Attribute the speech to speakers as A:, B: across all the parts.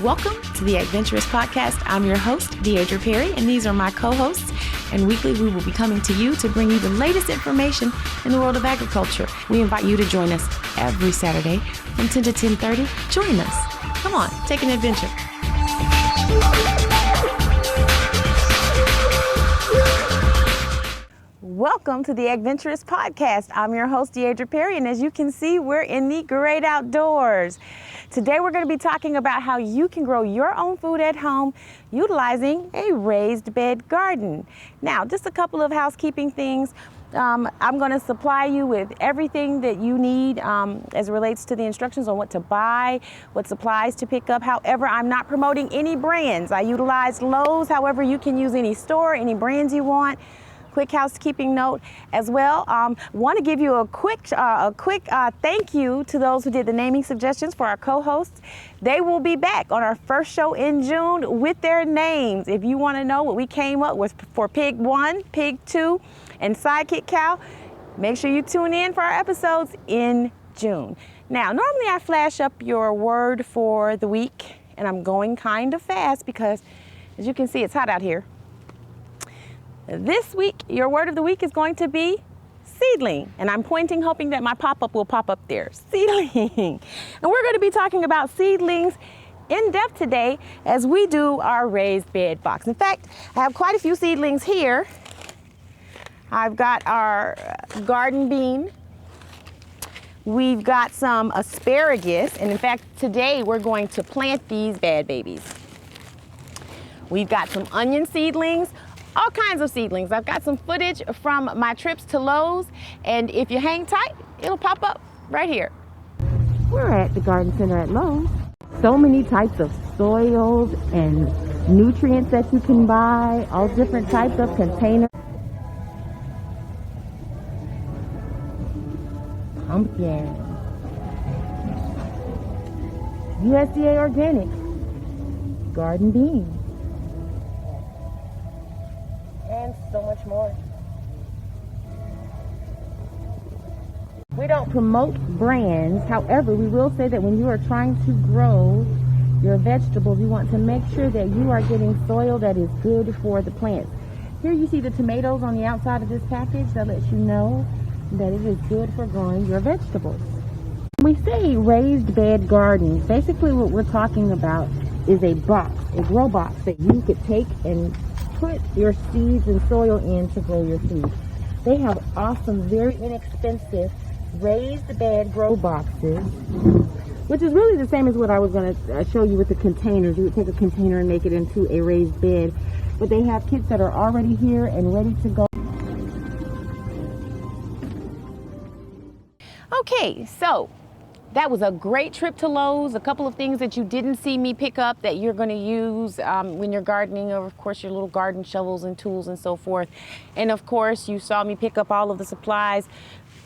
A: Welcome to the Adventurous Podcast. I'm your host, Deidre Perry, and these are my co-hosts. And weekly, we will be coming to you to bring you the latest information in the world of agriculture. We invite you to join us every Saturday from 10 to 10:30. Join us. Come on, take an adventure. Welcome to the Adventurous Podcast. I'm your host, Deidre Perry, and as you can see, we're in the great outdoors. Today, we're going to be talking about how you can grow your own food at home utilizing a raised bed garden. Now, just a couple of housekeeping things. I'm going to supply you with everything that you need as it relates to the instructions on what to buy, what supplies to pick up. However, I'm not promoting any brands. I utilize Lowe's. However, you can use any store, any brands you want. Quick housekeeping note as well. Want to give you a quick thank you to those who did the naming suggestions for our co-hosts. They will be back on our first show in June with their names. If you want to know what we came up with for Pig 1, Pig 2, and Sidekick Cow, make sure you tune in for our episodes in June. Now, normally I flash up your word for the week, and I'm going kind of fast because, as you can see, it's hot out here. This week, your word of the week is going to be seedling. And I'm pointing, hoping that my pop-up will pop up there. Seedling. And we're going to be talking about seedlings in depth today as we do our raised bed box. In fact, I have quite a few seedlings here. I've got our garden bean. We've got some asparagus. And in fact, today we're going to plant these bad babies. We've got some onion seedlings. All kinds of seedlings. I've got some footage from my trips to Lowe's, and if you hang tight, it'll pop up right here.
B: We're at the garden center at Lowe's. So many types of soils and nutrients that you can buy, all different types of containers. Pumpkin. USDA organic. Garden beans. And so much more. We don't promote brands. However, we will say that when you are trying to grow your vegetables, you want to make sure that you are getting soil that is good for the plants. Here you see the tomatoes on the outside of this package that lets you know that it is good for growing your vegetables. When we say raised bed garden, basically what we're talking about is a box, a grow box that you could take and put your seeds and soil in to grow your food. They have awesome, very inexpensive raised bed grow boxes, which is really the same as what I was going to show you with the containers. You would take a container and make it into a raised bed, but they have kits that are already here and ready to go.
A: Okay, so that was a great trip to Lowe's. A couple of things that you didn't see me pick up that you're going to use when you're gardening, or of course your little garden shovels and tools and so forth. And of course you saw me pick up all of the supplies.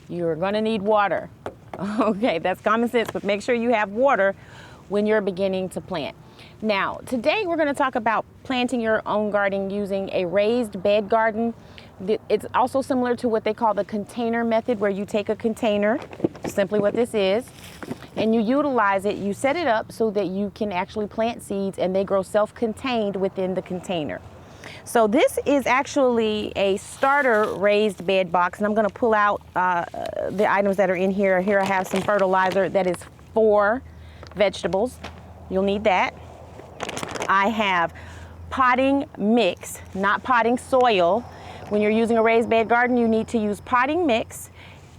A: You're going to need water. Okay, that's common sense, but make sure you have water when you're beginning to plant. Now, today we're going to talk about planting your own garden using a raised bed garden. It's also similar to what they call the container method, where you take a container, simply what this is, and you utilize it. You set it up so that you can actually plant seeds and they grow self-contained within the container. So this is actually a starter raised bed box, and I'm going to pull out the items that are in here. Here I have some fertilizer that is for vegetables. You'll need that. I have potting mix, not potting soil. When you're using a raised bed garden, you need to use potting mix,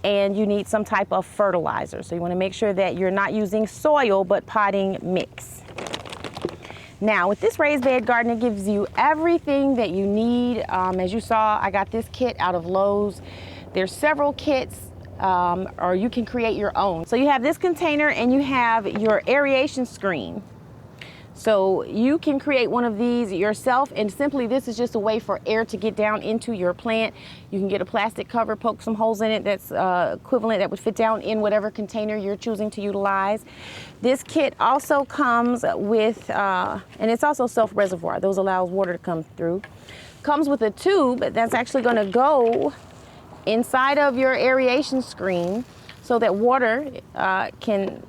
A: and you need some type of fertilizer. So you want to make sure that you're not using soil, but potting mix. Now, with this raised bed garden, it gives you everything that you need. As you saw, I got this kit out of Lowe's. There's several kits, or you can create your own. So you have this container and you have your aeration screen. So you can create one of these yourself, and simply this is just a way for air to get down into your plant. You can get a plastic cover, poke some holes in it that's equivalent, that would fit down in whatever container you're choosing to utilize. This kit also comes with, and it's also self-reservoir. Those allows water to come through. Comes with a tube that's actually going to go inside of your aeration screen so that water can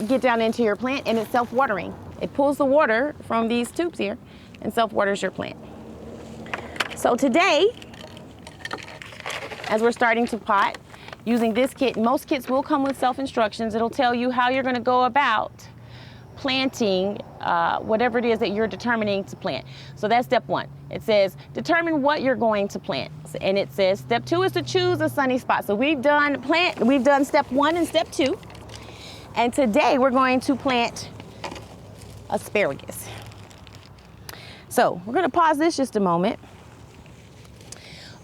A: get down into your plant, and it's self-watering. It pulls the water from these tubes here and self-waters your plant. So today, as we're starting to pot, using this kit, most kits will come with self-instructions. It'll tell you how you're gonna go about planting whatever it is that you're determining to plant. So that's step one. It says, determine what you're going to plant. And it says, step two is to choose a sunny spot. So we've done step one and step two. And today we're going to plant asparagus. So we're gonna pause this just a moment.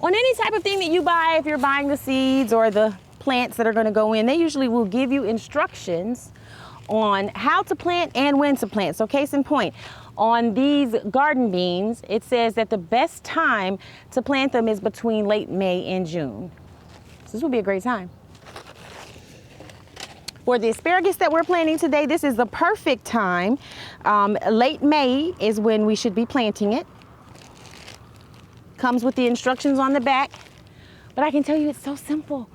A: On any type of thing that you buy, if you're buying the seeds or the plants that are gonna go in, they usually will give you instructions on how to plant and when to plant. So case in point, on these garden beans, it says that the best time to plant them is between late May and June. So this will be a great time. For the asparagus that we're planting today, this is the perfect time. Late May is when we should be planting it. Comes with the instructions on the back, but I can tell you it's so simple.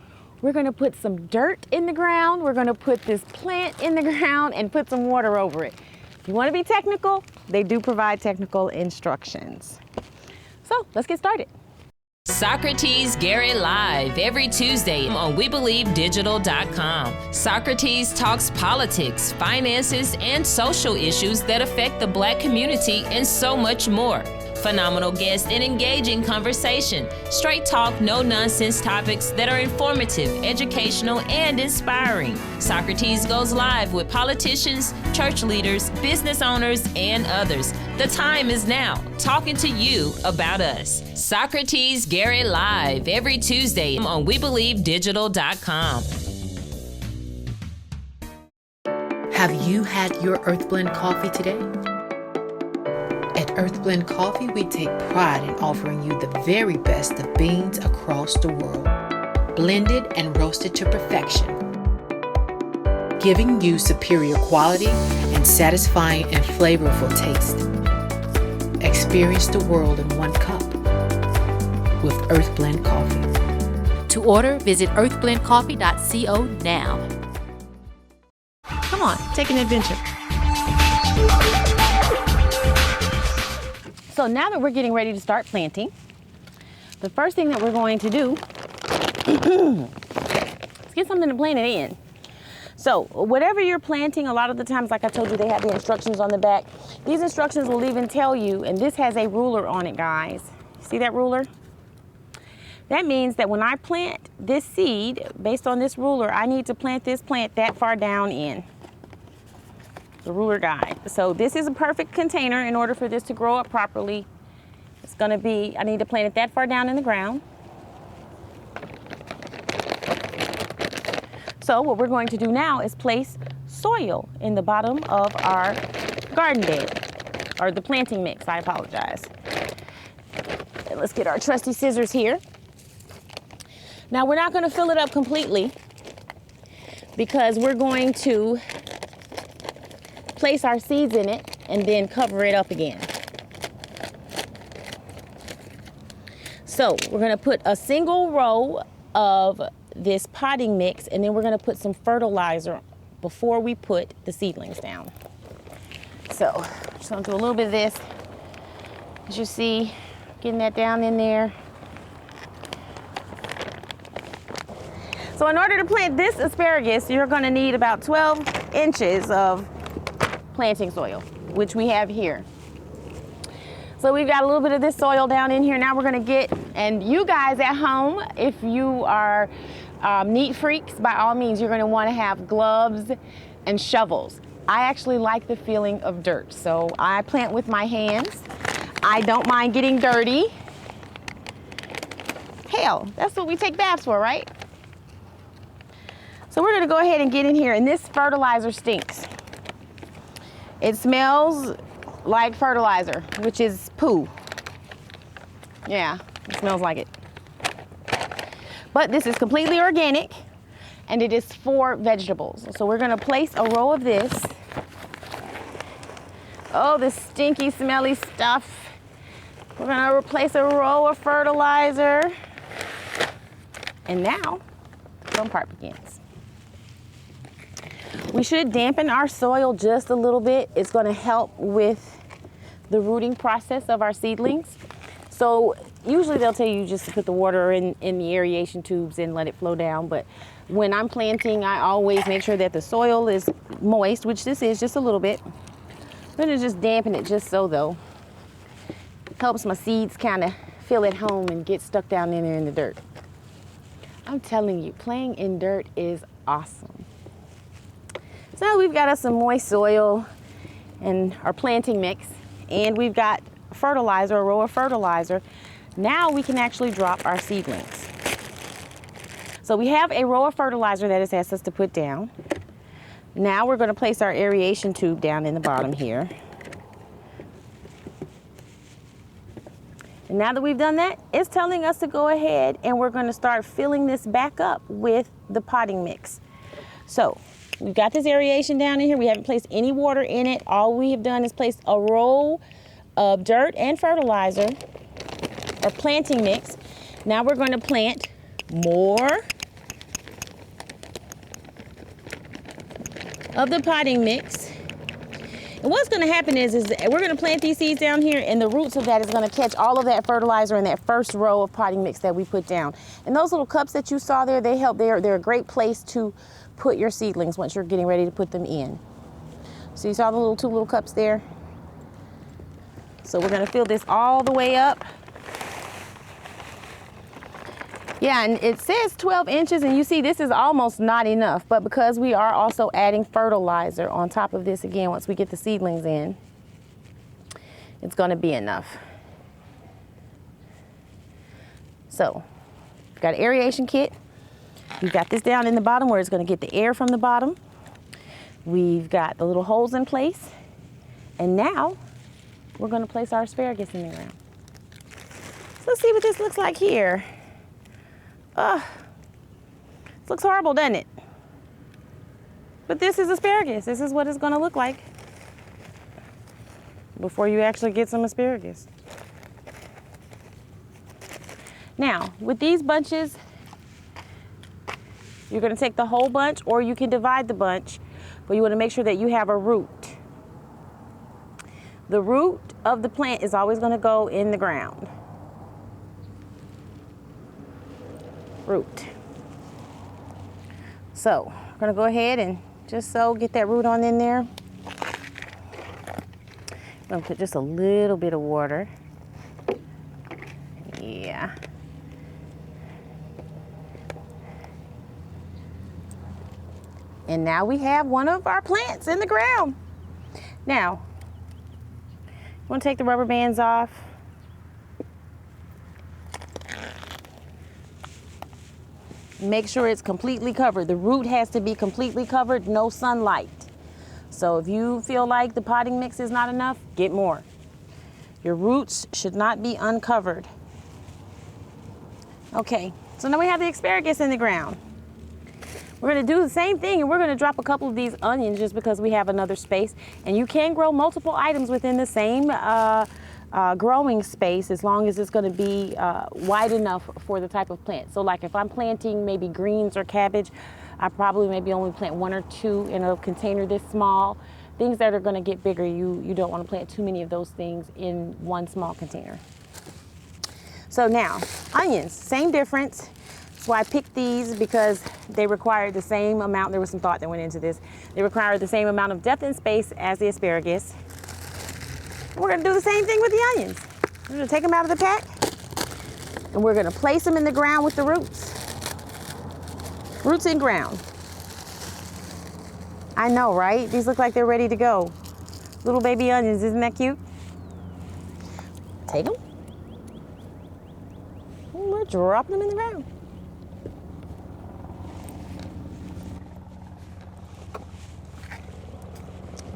A: We're gonna put some dirt in the ground, we're gonna put this plant in the ground and put some water over it. If you wanna be technical, they do provide technical instructions. So let's get started.
C: Socrates Garrett Live every Tuesday on WeBelieveDigital.com. Socrates talks politics, finances, and social issues that affect the Black community and so much more. Phenomenal guests and engaging conversation. Straight talk, no nonsense topics that are informative, educational, and inspiring. Socrates goes live with politicians, church leaders, business owners, and others. The time is now. Talking to you about us. Socrates Garrett Live every Tuesday on WeBelieveDigital.com.
D: Have you had your Earthblend coffee today? At Earthblend Coffee, we take pride in offering you the very best of beans across the world, blended and roasted to perfection, giving you superior quality and satisfying and flavorful taste. Experience the world in one cup with Earthblend Coffee. To order, visit earthblendcoffee.co now.
A: Come on, take an adventure. So now that we're getting ready to start planting, the first thing that we're going to do is get something to plant it in. So whatever you're planting, a lot of the times, like I told you, they have the instructions on the back. These instructions will even tell you, and this has a ruler on it, guys. See that ruler? That means that when I plant this seed, based on this ruler, I need to plant this plant that far down in the ruler guide. So this is a perfect container in order for this to grow up properly. It's gonna be, I need to plant it that far down in the ground. So what we're going to do now is place soil in the bottom of our garden bed, or the planting mix, I apologize. And let's get our trusty scissors here. Now we're not gonna fill it up completely because we're going to place our seeds in it and then cover it up again. So we're gonna put a single row of this potting mix, and then we're gonna put some fertilizer before we put the seedlings down. So just gonna do a little bit of this. As you see, getting that down in there. So in order to plant this asparagus, you're gonna need about 12 inches of planting soil, which we have here. So we've got a little bit of this soil down in here. Now we're gonna get, and you guys at home, if you are neat freaks, by all means, you're gonna wanna have gloves and shovels. I actually like the feeling of dirt, so I plant with my hands. I don't mind getting dirty. Hell, that's what we take baths for, right? So we're gonna go ahead and get in here, and this fertilizer stinks. It smells like fertilizer, which is poo. Yeah, it smells like it. But this is completely organic, and it is for vegetables. So we're gonna place a row of this. Oh, this stinky, smelly stuff. We're gonna replace a row of fertilizer. And now, the fun part begins. We should dampen our soil just a little bit. It's going to help with the rooting process of our seedlings. So usually they'll tell you just to put the water in the aeration tubes and let it flow down. But when I'm planting, I always make sure that the soil is moist, which this is just a little bit. I'm going to just dampen it just so though. Helps my seeds kind of feel at home and get stuck down in there in the dirt. I'm telling you, playing in dirt is awesome. So we've got us some moist soil and our planting mix, and we've got fertilizer, a row of fertilizer. Now we can actually drop our seedlings. So we have a row of fertilizer that it's asked us to put down. Now we're going to place our aeration tube down in the bottom here. And now that we've done that, it's telling us to go ahead and we're going to start filling this back up with the potting mix. So we've got this aeration down in here. We haven't placed any water in it. All we have done is placed a row of dirt and fertilizer or planting mix. Now we're going to plant more of the potting mix. And what's going to happen is we're going to plant these seeds down here, and the roots of that is going to catch all of that fertilizer in that first row of potting mix that we put down. And those little cups that you saw there, they help. They're a great place to put your seedlings once you're getting ready to put them in. So you saw the two little cups there? So we're going to fill this all the way up. Yeah, and it says 12 inches, and you see this is almost not enough, but because we are also adding fertilizer on top of this again, once we get the seedlings in, it's going to be enough. So, we've got an aeration kit. We've got this down in the bottom where it's going to get the air from the bottom. We've got the little holes in place, and now we're going to place our asparagus in the ground. So let's see what this looks like here. This looks horrible, doesn't it? But this is asparagus. This is what it's going to look like before you actually get some asparagus. Now, with these bunches, you're going to take the whole bunch, or you can divide the bunch, but you want to make sure that you have a root. The root of the plant is always going to go in the ground. Root. So I'm going to go ahead and just so get that root on in there. I'm going to put just a little bit of water. Yeah. And now we have one of our plants in the ground. Now, I'm going to take the rubber bands off. Make sure it's completely covered. The root has to be completely covered, no sunlight. So if you feel like the potting mix is not enough, get more. Your roots should not be uncovered. Okay, so now we have the asparagus in the ground. We're going to do the same thing, and we're going to drop a couple of these onions just because we have another space. And you can grow multiple items within the same growing space as long as it's going to be wide enough for the type of plant. So like if I'm planting maybe greens or cabbage, I probably maybe only plant 1 or 2 in a container this small. Things that are going to get bigger, you don't want to plant too many of those things in one small container. So now, onions, same difference. That's why I picked these, because they require the same amount. There was some thought that went into this. They require the same amount of depth and space as the asparagus. We're going to do the same thing with the onions. We're going to take them out of the pack, and we're going to place them in the ground with the roots. Roots in ground. I know, right? These look like they're ready to go. Little baby onions, isn't that cute? Take them. And we're dropping them in the ground.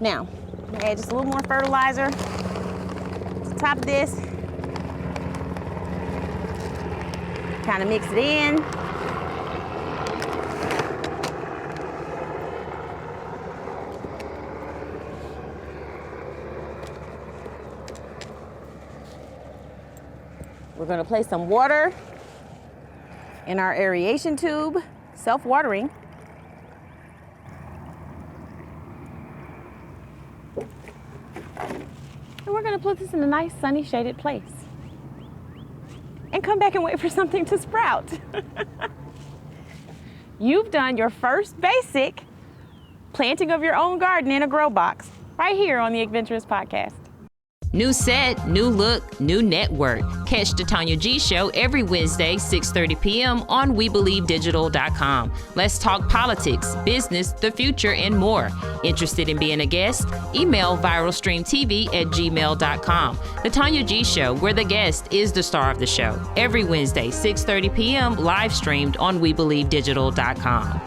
A: Now, add just a little more fertilizer to the top of this. Kind of mix it in. We're going to place some water in our aeration tube, self-watering. And we're gonna put this in a nice sunny shaded place. And come back and wait for something to sprout. You've done your first basic planting of your own garden in a grow box right here on the Adventurous Podcast.
C: New set, new look, new network. Catch the Tanya G Show every Wednesday, 6:30 p.m. on WeBelieveDigital.com. Let's talk politics, business, the future, and more. Interested in being a guest? Email viralstreamtv@gmail.com. The Tanya G Show, where the guest is the star of the show. Every Wednesday, 6:30 p.m. live streamed on WeBelieveDigital.com.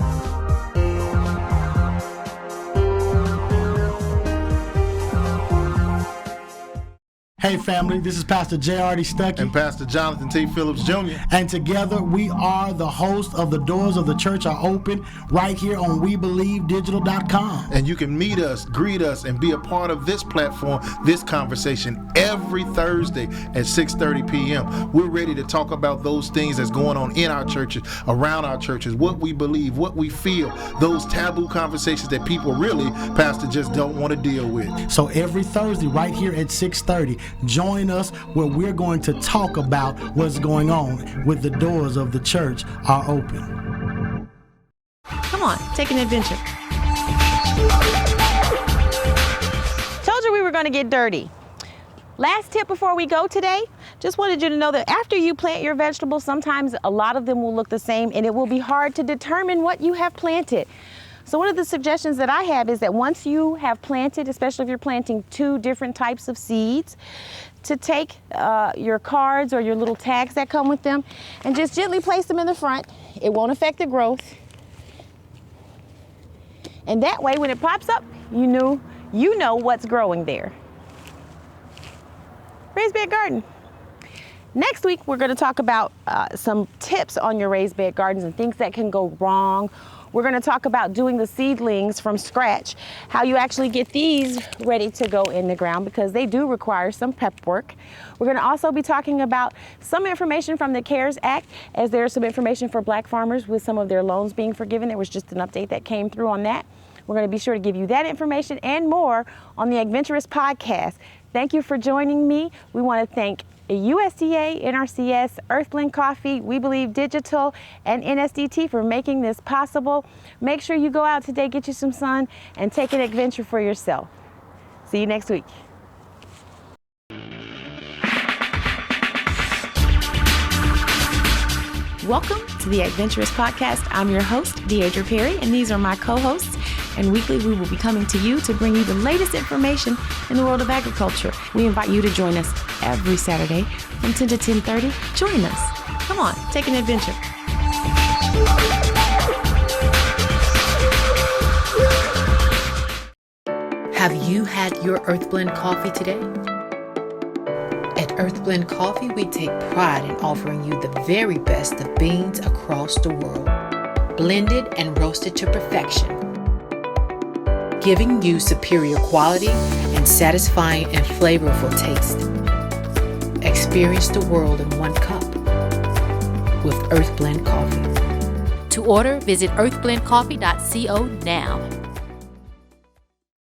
E: Hey family, this is Pastor J.R.D. Stuckey
F: and Pastor Jonathan T. Phillips Jr.
E: And together we are the host of The Doors of the Church Are Open right here on WeBelieveDigital.com.
F: And you can meet us, greet us, and be a part of this platform, this conversation every Thursday at 6:30 p.m. We're ready to talk about those things that's going on in our churches, around our churches, what we believe, what we feel, those taboo conversations that people really, Pastor, just don't want to deal with.
E: So every Thursday right here at 6:30, join us where we're going to talk about what's going on with the doors of the church are open.
A: Come on, take an adventure. Told you we were going to get dirty. Last tip before we go today, just wanted you to know that after you plant your vegetables, sometimes a lot of them will look the same and it will be hard to determine what you have planted. So one of the suggestions that I have is that once you have planted, especially if you're planting 2 different types of seeds, to take your cards or your little tags that come with them and just gently place them in the front. It won't affect the growth. And that way, when it pops up, you know what's growing there. Raised bed garden. Next week, we're going to talk about some tips on your raised bed gardens and things that can go wrong. We're going to talk about doing the seedlings from scratch, how you actually get these ready to go in the ground because they do require some prep work. We're going to also be talking about some information from the CARES Act, as there's some information for Black farmers with some of their loans being forgiven. There was just an update that came through on that. We're going to be sure to give you that information and more on the Adventurous Podcast. Thank you for joining me. We want to thank USDA, NRCS, Earthblend Coffee, We Believe Digital, and NSDT for making this possible. Make sure you go out today, get you some sun, and take an adventure for yourself. See you next week. Welcome to the Adventurous Podcast. I'm your host, Deidre Perry, and these are my co-hosts. And weekly, we will be coming to you to bring you the latest information in the world of agriculture. We invite you to join us every Saturday from 10 to 10:30. Join us. Come on, take an adventure.
D: Have you had your Earthblend coffee today? At Earthblend Coffee, we take pride in offering you the very best of beans across the world, blended and roasted to perfection, giving you superior quality and satisfying and flavorful taste. Experience the world in one cup with Earthblend Coffee. To order, visit earthblendcoffee.co now.